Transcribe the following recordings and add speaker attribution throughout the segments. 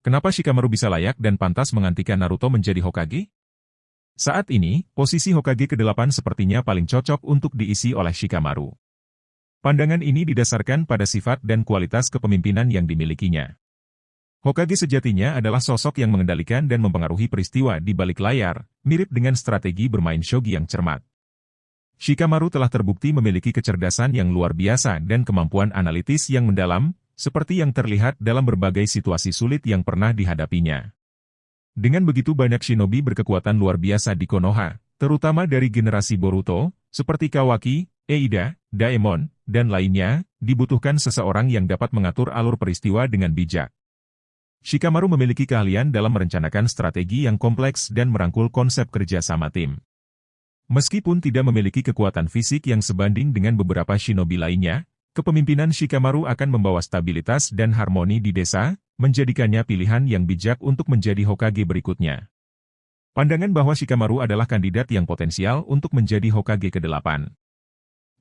Speaker 1: Kenapa Shikamaru bisa layak dan pantas menggantikan Naruto menjadi Hokage? Saat ini, posisi Hokage ke-8 sepertinya paling cocok untuk diisi oleh Shikamaru. Pandangan ini didasarkan pada sifat dan kualitas kepemimpinan yang dimilikinya. Hokage sejatinya adalah sosok yang mengendalikan dan mempengaruhi peristiwa di balik layar, mirip dengan strategi bermain shogi yang cermat. Shikamaru telah terbukti memiliki kecerdasan yang luar biasa dan kemampuan analitis yang mendalam, seperti yang terlihat dalam berbagai situasi sulit yang pernah dihadapinya. Dengan begitu banyak shinobi berkekuatan luar biasa di Konoha, terutama dari generasi Boruto, seperti Kawaki, Eida, Daemon, dan lainnya, dibutuhkan seseorang yang dapat mengatur alur peristiwa dengan bijak. Shikamaru memiliki keahlian dalam merencanakan strategi yang kompleks dan merangkul konsep kerja sama tim. Meskipun tidak memiliki kekuatan fisik yang sebanding dengan beberapa shinobi lainnya, kepemimpinan Shikamaru akan membawa stabilitas dan harmoni di desa, menjadikannya pilihan yang bijak untuk menjadi Hokage berikutnya. Pandangan bahwa Shikamaru adalah kandidat yang potensial untuk menjadi Hokage ke-8.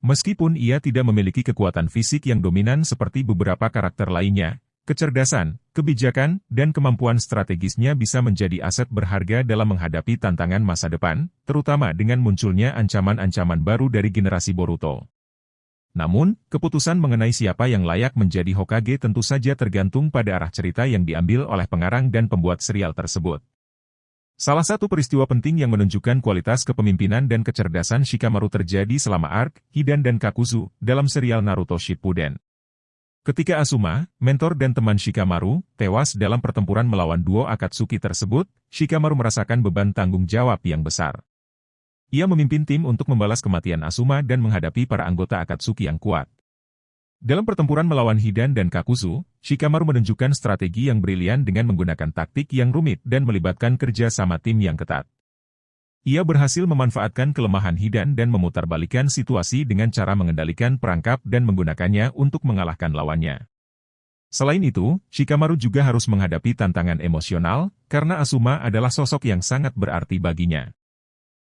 Speaker 1: Meskipun ia tidak memiliki kekuatan fisik yang dominan seperti beberapa karakter lainnya, kecerdasan, kebijakan, dan kemampuan strategisnya bisa menjadi aset berharga dalam menghadapi tantangan masa depan, terutama dengan munculnya ancaman-ancaman baru dari generasi Boruto. Namun, keputusan mengenai siapa yang layak menjadi Hokage tentu saja tergantung pada arah cerita yang diambil oleh pengarang dan pembuat serial tersebut. Salah satu peristiwa penting yang menunjukkan kualitas kepemimpinan dan kecerdasan Shikamaru terjadi selama arc Hidan dan Kakuzu dalam serial Naruto Shippuden. Ketika Asuma, mentor dan teman Shikamaru, tewas dalam pertempuran melawan duo Akatsuki tersebut, Shikamaru merasakan beban tanggung jawab yang besar. Ia memimpin tim untuk membalas kematian Asuma dan menghadapi para anggota Akatsuki yang kuat. Dalam pertempuran melawan Hidan dan Kakuzu, Shikamaru menunjukkan strategi yang brilian dengan menggunakan taktik yang rumit dan melibatkan kerja sama tim yang ketat. Ia berhasil memanfaatkan kelemahan Hidan dan memutarbalikkan situasi dengan cara mengendalikan perangkap dan menggunakannya untuk mengalahkan lawannya. Selain itu, Shikamaru juga harus menghadapi tantangan emosional, karena Asuma adalah sosok yang sangat berarti baginya.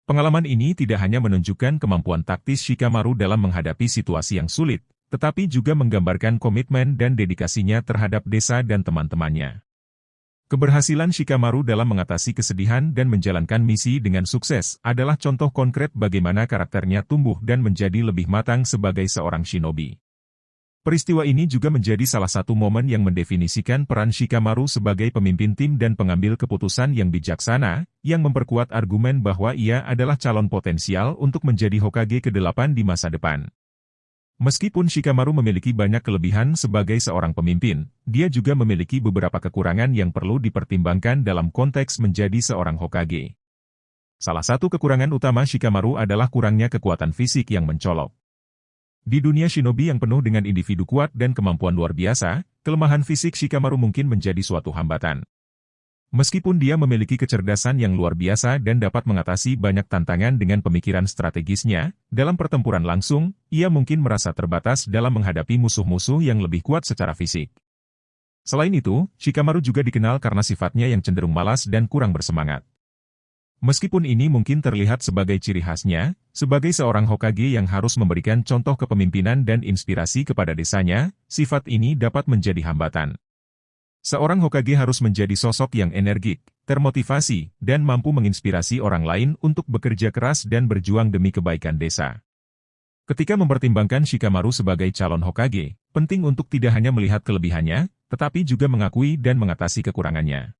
Speaker 1: Pengalaman ini tidak hanya menunjukkan kemampuan taktis Shikamaru dalam menghadapi situasi yang sulit, tetapi juga menggambarkan komitmen dan dedikasinya terhadap desa dan teman-temannya. Keberhasilan Shikamaru dalam mengatasi kesedihan dan menjalankan misi dengan sukses adalah contoh konkret bagaimana karakternya tumbuh dan menjadi lebih matang sebagai seorang shinobi. Peristiwa ini juga menjadi salah satu momen yang mendefinisikan peran Shikamaru sebagai pemimpin tim dan pengambil keputusan yang bijaksana, yang memperkuat argumen bahwa ia adalah calon potensial untuk menjadi Hokage ke-8 di masa depan. Meskipun Shikamaru memiliki banyak kelebihan sebagai seorang pemimpin, dia juga memiliki beberapa kekurangan yang perlu dipertimbangkan dalam konteks menjadi seorang Hokage. Salah satu kekurangan utama Shikamaru adalah kurangnya kekuatan fisik yang mencolok. Di dunia shinobi yang penuh dengan individu kuat dan kemampuan luar biasa, kelemahan fisik Shikamaru mungkin menjadi suatu hambatan. Meskipun dia memiliki kecerdasan yang luar biasa dan dapat mengatasi banyak tantangan dengan pemikiran strategisnya, dalam pertempuran langsung, ia mungkin merasa terbatas dalam menghadapi musuh-musuh yang lebih kuat secara fisik. Selain itu, Shikamaru juga dikenal karena sifatnya yang cenderung malas dan kurang bersemangat. Meskipun ini mungkin terlihat sebagai ciri khasnya, sebagai seorang Hokage yang harus memberikan contoh kepemimpinan dan inspirasi kepada desanya, sifat ini dapat menjadi hambatan. Seorang Hokage harus menjadi sosok yang energik, termotivasi, dan mampu menginspirasi orang lain untuk bekerja keras dan berjuang demi kebaikan desa. Ketika mempertimbangkan Shikamaru sebagai calon Hokage, penting untuk tidak hanya melihat kelebihannya, tetapi juga mengakui dan mengatasi kekurangannya.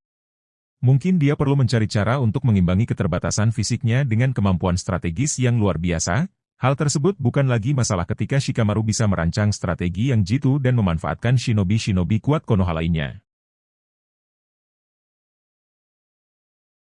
Speaker 1: Mungkin dia perlu mencari cara untuk mengimbangi keterbatasan fisiknya dengan kemampuan strategis yang luar biasa. Hal tersebut bukan lagi masalah ketika Shikamaru bisa merancang strategi yang jitu dan memanfaatkan shinobi-shinobi kuat Konoha lainnya.